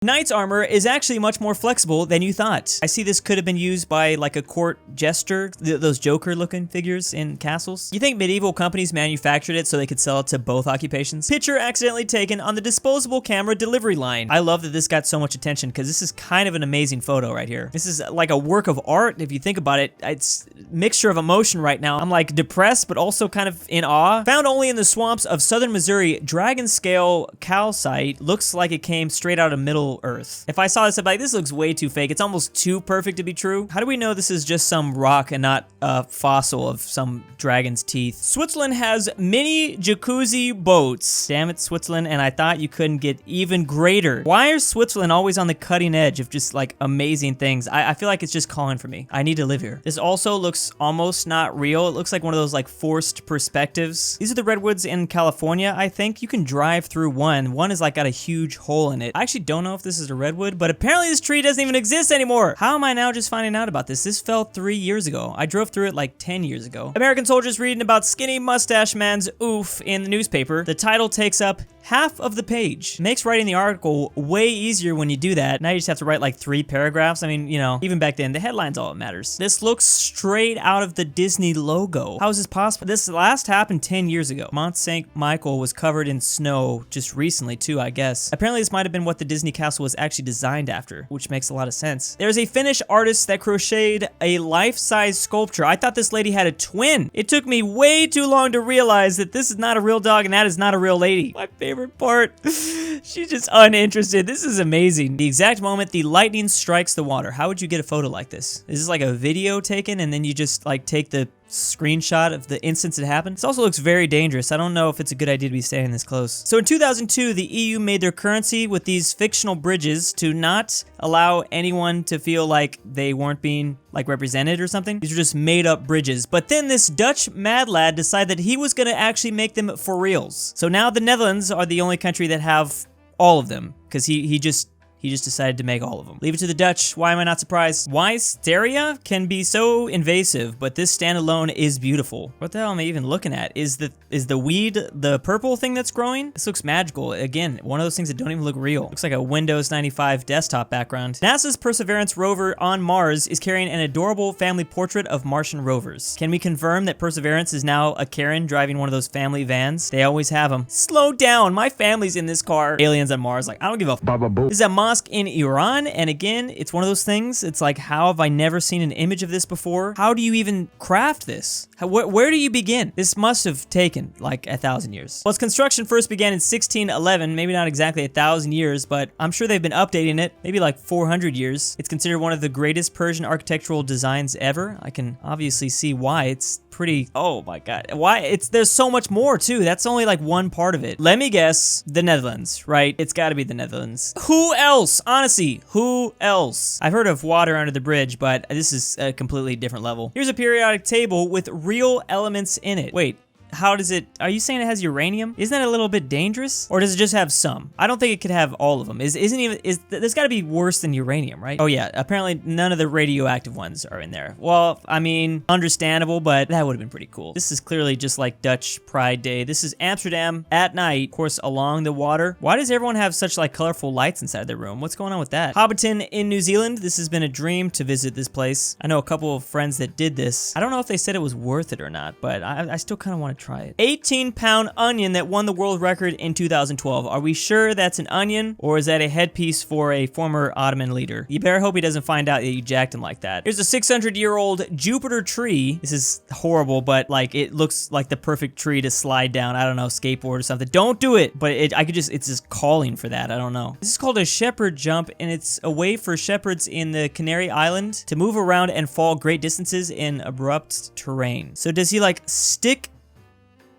Knight's armor is actually much more flexible than you thought. I see this could have been used by like a court jester, those Joker looking figures in castles. You think medieval companies manufactured it so they could sell it to both occupations? Picture accidentally taken on the disposable camera delivery line. I love that this got so much attention because this is kind of an amazing photo right here. This is like a work of art if you think about it. It's a mixture of emotion right now. I'm like depressed but also kind of in awe. Found only in the swamps of southern Missouri, dragon scale calcite looks like it came straight out of Middle Earth. If I saw this, I'd be like, this looks way too fake. It's almost too perfect to be true. How do we know this is just some rock and not a fossil of some dragon's teeth? Switzerland has mini jacuzzi boats. Damn it, Switzerland, and I thought you couldn't get even greater. Why is Switzerland always on the cutting edge of just like amazing things? I feel like it's just calling for me. I need to live here. This also looks almost not real. It looks like one of those like forced perspectives. These are the redwoods in California, I think. You can drive through one. One is like got a huge hole in it. I actually don't know if this is a redwood, but apparently this tree doesn't even exist anymore. How am I now just finding out about this? This fell 3 years ago. I drove through it like 10 years ago. American soldiers reading about skinny mustache man's oof in the newspaper. The title takes up half of the page. Makes writing the article way easier when you do that. Now you just have to write like 3 paragraphs. I mean, you know, even back then, the headline's all that matters. This looks straight out of the Disney logo. How is this possible? This last happened 10 years ago. Mont St. Michael was covered in snow just recently too, I guess. Apparently this might have been what the Disney castle was actually designed after, which makes a lot of sense. There's a Finnish artist that crocheted a life-size sculpture. I thought this lady had a twin. It took me way too long to realize that this is not a real dog and that is not a real lady. My favorite part. She's just uninterested. This is amazing. The exact moment the lightning strikes the water. How would you get a photo like this? Is this like a video taken and then you just like take the screenshot of the instance it happened? This also looks very dangerous. I don't know if it's a good idea to be staying this close. So in 2002, the EU made their currency with these fictional bridges to not allow anyone to feel like they weren't being like represented or something. These are just made up bridges. But then this Dutch mad lad decided that he was gonna actually make them for reals. So now the Netherlands are the only country that have all of them because he just decided to make all of them. Leave it to the Dutch. Why am I not surprised? Wisteria can be so invasive, but this standalone is beautiful. What the hell am I even looking at? Is the weed the purple thing that's growing? This looks magical. Again, one of those things that don't even look real. Looks like a Windows 95 desktop background. NASA's Perseverance rover on Mars is carrying an adorable family portrait of Martian rovers. Can we confirm that Perseverance is now a Karen driving one of those family vans? They always have them. Slow down, my family's in this car. Aliens on Mars, like, I don't give a f. This is a mosque in Iran, and again, it's one of those things, it's like, how have I never seen an image of this before? How do you even craft this? Where do you begin? This must have taken like 1,000 years. Well, its construction first began in 1611, maybe not exactly 1,000 years, but I'm sure they've been updating it, maybe like 400 years. It's considered one of the greatest Persian architectural designs ever. I can obviously see why. It's pretty, oh my god, why? There's so much more too. That's only like one part of it. Let me guess, the Netherlands, right? It's gotta be the Netherlands. Who else? Honestly, who else? I've heard of water under the bridge, but this is a completely different level. Here's a periodic table with real elements in it. Wait, how does it, are you saying it has uranium? Isn't that a little bit dangerous? Or does it just have some? I don't think it could have all of them. There's gotta be worse than uranium, right? Oh yeah, apparently none of the radioactive ones are in there. Well, I mean, understandable, but that would have been pretty cool. This is clearly just like Dutch Pride Day. This is Amsterdam at night, of course, along the water. Why does everyone have such like colorful lights inside their room? What's going on with that? Hobbiton in New Zealand. This has been a dream to visit this place. I know a couple of friends that did this. I don't know if they said it was worth it or not, but I still kind of want to try it. 18-pound onion that won the world record in 2012. Are we sure that's an onion, or is that a headpiece for a former Ottoman leader? You better hope he doesn't find out that you jacked him like that. Here's a 600-year-old Jupiter tree. This is horrible, but like it looks like the perfect tree to slide down. I don't know, skateboard or something. Don't do it. But it's just calling for that. I don't know. This is called a shepherd jump, and it's a way for shepherds in the Canary Island to move around and fall great distances in abrupt terrain. So does he like stick?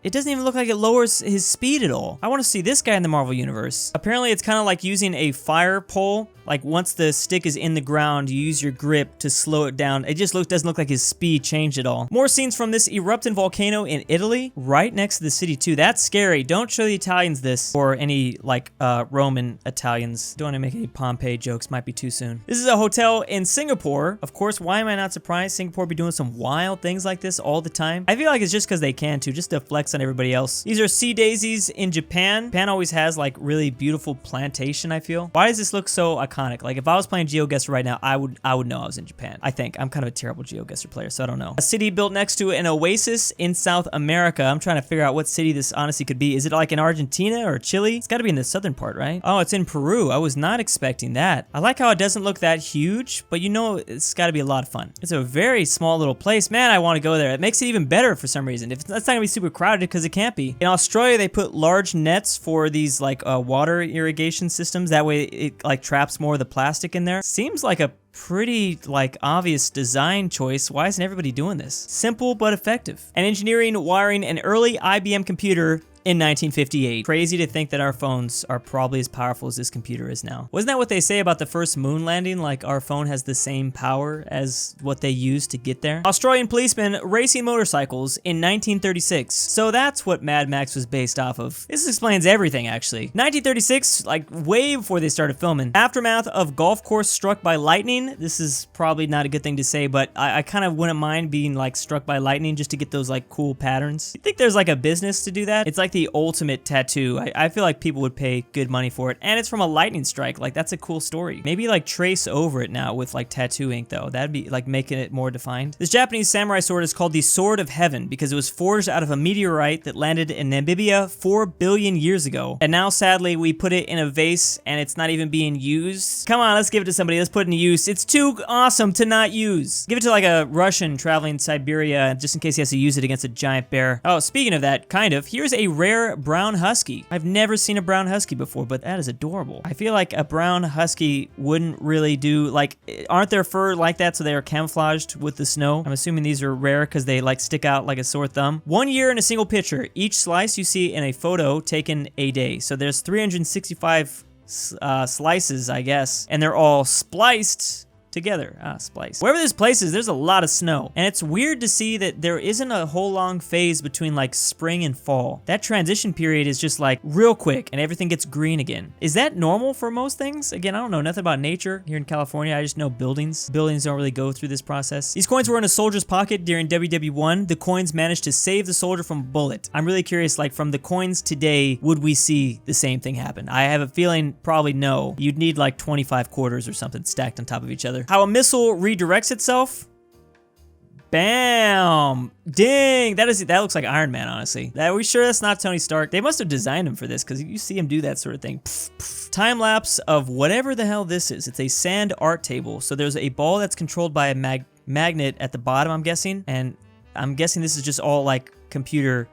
It doesn't even look like it lowers his speed at all. I want to see this guy in the Marvel Universe. Apparently, it's kind of like using a fire pole, Like once the stick is in the ground, you use your grip to slow it down. It just doesn't look like his speed changed at all. More scenes from this erupting volcano in Italy, right next to the city too. That's scary. Don't show the Italians this, or any like Roman Italians. Don't want to make any Pompeii jokes, might be too soon. This is a hotel in Singapore. Of course, why am I not surprised? Singapore be doing some wild things like this all the time. I feel like it's just because they can too, just to flex on everybody else. These are sea daisies in Japan. Japan always has like really beautiful plantation, I feel. Why does this look so iconic? Like if I was playing GeoGuessr right now, I would know I was in Japan. I think. I'm kind of a terrible GeoGuessr player, so I don't know. A city built next to an oasis in South America. I'm trying to figure out what city this honestly could be. Is it like in Argentina or Chile? It's gotta be in the southern part, right? Oh, it's in Peru. I was not expecting that. I like how it doesn't look that huge, but you know it's gotta be a lot of fun. It's a very small little place. Man, I want to go there. It makes it even better for some reason. If it's not gonna be super crowded, because it can't be. In Australia, they put large nets for these like water irrigation systems. That way it like traps more of the plastic in there. Seems like a pretty like obvious design choice. Why isn't everybody doing this? Simple but effective. And engineering wiring an early IBM computer in 1958. Crazy to think that our phones are probably as powerful as this computer is now. Wasn't that what they say about the first moon landing? Like our phone has the same power as what they used to get there. Australian policemen racing motorcycles in 1936. So that's what Mad Max was based off of. This explains everything actually. 1936, like way before they started filming. Aftermath of golf course struck by lightning. This is probably not a good thing to say, but I kind of wouldn't mind being like struck by lightning just to get those like cool patterns. You think there's like a business to do that? It's like the ultimate tattoo. I feel like people would pay good money for it, and it's from a lightning strike. Like that's a cool story. Maybe like trace over it now with like tattoo ink though. That'd be like making it more defined. This Japanese samurai sword is called the Sword of Heaven because it was forged out of a meteorite that landed in Namibia 4 billion years ago, and now sadly we put it in a vase and it's not even being used. Come on, let's give it to somebody. Let's put it in use. It's too awesome to not use. Give it to like a Russian traveling Siberia just in case he has to use it against a giant bear. Oh, speaking of that, kind of, here's a rare brown husky. I've never seen a brown husky before, but that is adorable. I feel like a brown husky wouldn't really do, like, aren't their fur like that so they are camouflaged with the snow? I'm assuming these are rare because they like stick out like a sore thumb. 1 year in a single picture. Each slice you see in a photo taken a day. So there's 365 slices, I guess, and they're all spliced together. Splice. Wherever this place is, there's a lot of snow. And it's weird to see that there isn't a whole long phase between like spring and fall. That transition period is just like real quick and everything gets green again. Is that normal for most things? Again, I don't know nothing about nature here in California. I just know buildings. Buildings don't really go through this process. These coins were in a soldier's pocket during WW1. The coins managed to save the soldier from a bullet. I'm really curious, like from the coins today, would we see the same thing happen? I have a feeling probably no. You'd need like 25 quarters or something stacked on top of each other. How a missile redirects itself. Bam! Ding! That looks like Iron Man, honestly. Are we sure that's not Tony Stark? They must have designed him for this because you see him do that sort of thing. Pff, pff. Time lapse of whatever the hell this is. It's a sand art table. So there's a ball that's controlled by a magnet at the bottom, I'm guessing. And I'm guessing this is just all like computer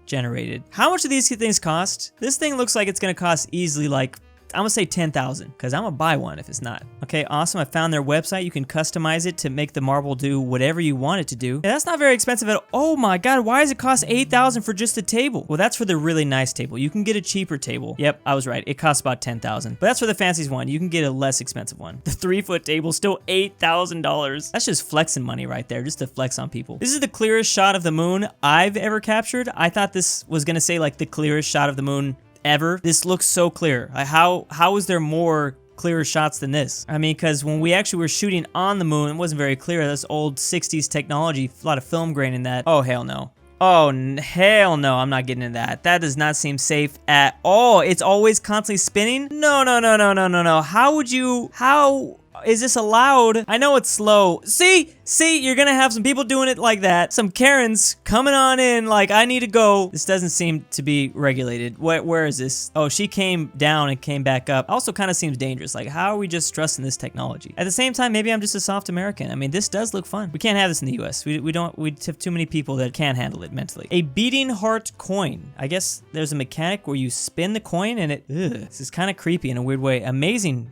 generated. How much do these things cost? This thing looks like it's gonna cost easily like, I'm gonna say 10,000 because I'm gonna buy one if it's not. Okay, awesome. I found their website. You can customize it to make the marble do whatever you want it to do. Yeah, that's not very expensive at all. Oh my God, why does it cost 8,000 for just a table? Well, that's for the really nice table. You can get a cheaper table. Yep, I was right. It costs about 10,000, but that's for the fanciest one. You can get a less expensive one. The 3-foot table, still $8,000. That's just flexing money right there, just to flex on people. This is the clearest shot of the moon I've ever captured. I thought this was gonna say like the clearest shot of the moon ever. This looks so clear. How is there more clearer shots than this? I mean, because when we actually were shooting on the moon, it wasn't very clear. That's old 60s technology, a lot of film grain in that. Oh, hell no. Oh, hell no, I'm not getting into that. That does not seem safe at all. It's always constantly spinning? No, no, no, no, no, no, no. How is this allowed? I know it's slow. See, you're gonna have some people doing it like that. Some Karens coming on in like, I need to go. This doesn't seem to be regulated. Where is this? Oh, she came down and came back up. Also kind of seems dangerous. Like, how are we just trusting this technology? At the same time, maybe I'm just a soft American. I mean, this does look fun. We can't have this in the US. We have too many people that can't handle it mentally. A beating heart coin. I guess there's a mechanic where you spin the coin and it, this is kind of creepy in a weird way. Amazing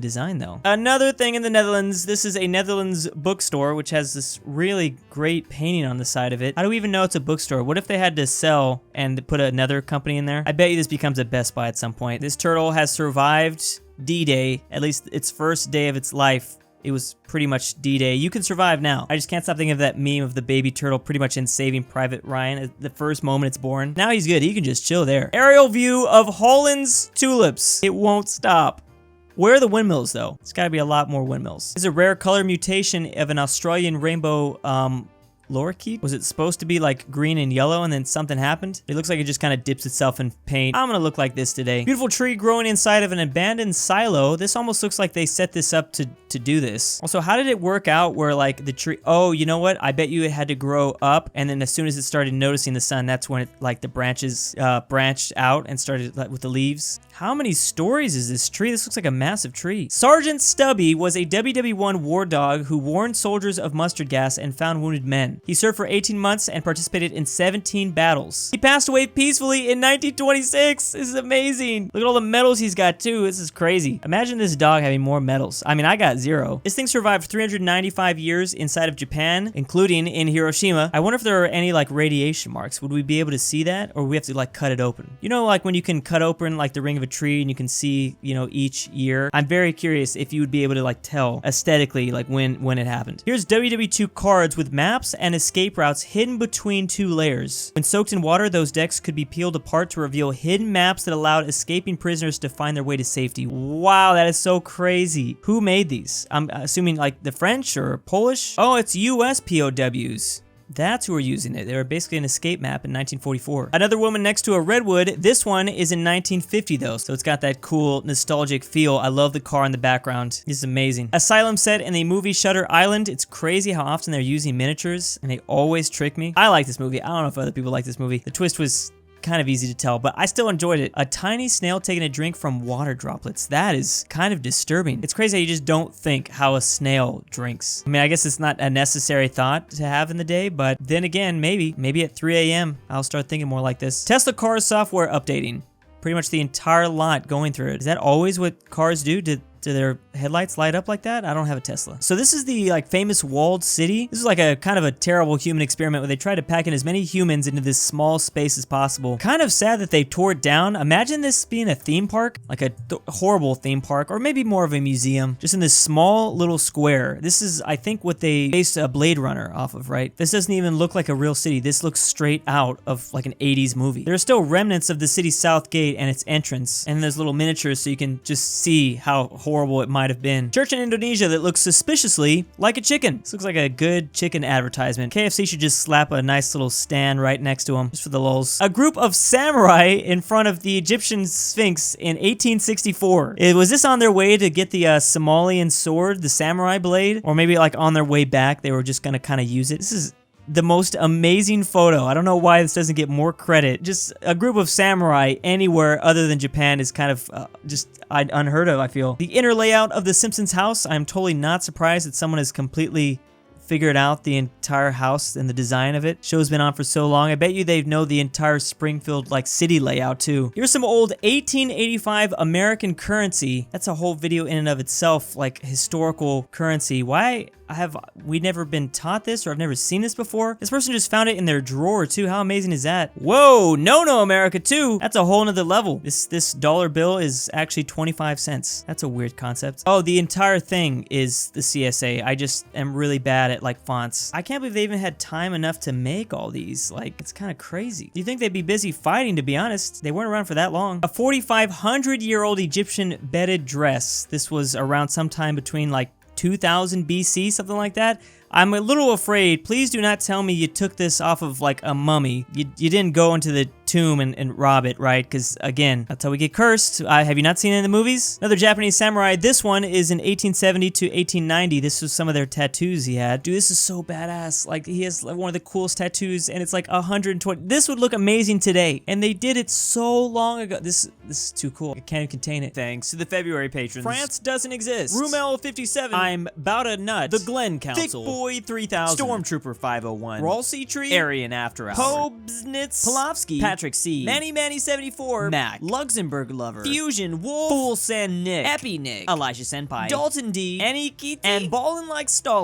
design though. Another thing in the Netherlands, this is a Netherlands bookstore, which has this really great painting on the side of it. How do we even know it's a bookstore? What if they had to sell and put another company in there? I bet you this becomes a Best Buy at some point. This turtle has survived D-Day, at least its first day of its life. It was pretty much D-Day. You can survive now. I just can't stop thinking of that meme of the baby turtle pretty much in Saving Private Ryan at the first moment it's born. Now he's good. He can just chill there. Aerial view of Holland's tulips. It won't stop. Where are the windmills, though? It's gotta be a lot more windmills. This is a rare color mutation of an Australian rainbow, lorikeet? Was it supposed to be like green and yellow and then something happened? It looks like it just kind of dips itself in paint. I'm gonna look like this today. Beautiful tree growing inside of an abandoned silo. This almost looks like they set this up to do this. Also, how did it work out where like the tree, oh, you know what? I bet you it had to grow up, and then as soon as it started noticing the sun, that's when it, like the branches branched out and started with the leaves. How many stories is this tree? This looks like a massive tree. Sergeant Stubby was a WW1 war dog who warned soldiers of mustard gas and found wounded men. He served for 18 months and participated in 17 battles. He passed away peacefully in 1926. This is amazing. Look at all the medals he's got too. This is crazy. Imagine this dog having more medals. I mean, I got 0. This thing survived 395 years inside of Japan, including in Hiroshima. I wonder if there are any like radiation marks. Would we be able to see that, or would we have to like cut it open? You know, like when you can cut open like the ring of a tree and you can see, you know, each year. I'm very curious if you would be able to like tell aesthetically like when it happened. Here's WW2 cards with maps and escape routes hidden between 2 layers. When soaked in water, those decks could be peeled apart to reveal hidden maps that allowed escaping prisoners to find their way to safety. Wow, that is so crazy. Who made these? I'm assuming like the French or Polish? Oh, it's US POWs. That's who are using it. They were basically an escape map in 1944. Another woman next to a redwood. This one is in 1950 though, so it's got that cool nostalgic feel. I love the car in the background. This is amazing. Asylum set in the movie Shutter Island. It's crazy how often they're using miniatures and they always trick me. I like this movie. I don't know if other people like this movie. The twist was kind of easy to tell, but I still enjoyed it. A tiny snail taking a drink from water droplets. That is kind of disturbing. It's crazy how you just don't think how a snail drinks. I mean, I guess it's not a necessary thought to have in the day, but then again, maybe at 3 a.m. I'll start thinking more like this. Tesla cars software updating. Pretty much the entire lot going through it. Is that always what cars do? Do their headlights light up like that? I don't have a Tesla. So this is the like famous walled city. This is like a kind of a terrible human experiment where they try to pack in as many humans into this small space as possible. Kind of sad that they tore it down. Imagine this being a theme park, like a horrible theme park, or maybe more of a museum, just in this small little square. This is, I think, what they based a Blade Runner off of, right? This doesn't even look like a real city. This looks straight out of like an 80s movie. There are still remnants of the city's south gate and its entrance, and there's little miniatures so you can just see how horrible it might have been. Church in Indonesia that looks suspiciously like a chicken. This looks like a good chicken advertisement. KFC should just slap a nice little stand right next to them, just for the lulz. A group of samurai in front of the Egyptian Sphinx in 1864. Was this on their way to get the Somalian sword, the samurai blade? Or maybe like on their way back, they were just gonna kind of use it? This is the most amazing photo. I don't know why this doesn't get more credit. Just a group of samurai anywhere other than Japan is kind of just unheard of, I feel. The inner layout of the Simpsons house. I'm totally not surprised that someone has completely figured out the entire house and the design of it. Show's been on for so long. I bet you they know the entire Springfield like city layout too. Here's some old 1885 American currency. That's a whole video in and of itself, like historical currency. Why have we never been taught this, or I've never seen this before? This person just found it in their drawer too. How amazing is that? Whoa, no America too. That's a whole nother level. This dollar bill is actually 25 cents. That's a weird concept. Oh, the entire thing is the CSA. I just am really bad at like fonts. I can't believe they even had time enough to make all these. Like, it's kind of crazy. Do you think they'd be busy fighting, to be honest? They weren't around for that long. A 4,500-year-old Egyptian bedded dress. This was around sometime between like 2000 BC, something like that. I'm a little afraid. Please do not tell me you took this off of like a mummy. You didn't go into the tomb and rob it, right? Because again, that's how we get cursed. Have you not seen it in the movies? Another Japanese samurai. This one is in 1870 to 1890. This was some of their tattoos he had. Dude, this is so badass. Like, he has one of the coolest tattoos, and it's like 120. This would look amazing today, and they did it so long ago. This is too cool. I can't even contain it. Thanks to the February patrons. France doesn't exist. Room L57. I'm about a nut. The Glen Council. Thiccboi 3000. Stormtrooper 501. Roll Tree. AryanAfterHours. Pobsnitz. Polovsky. Patrick C. Manny 74. Mac. LuxembourgLover. FusionWolf. Full Sand Nick. EpiNick. Elijah Senpai. Dalton D. Anikyte. And BallinLikeStalin.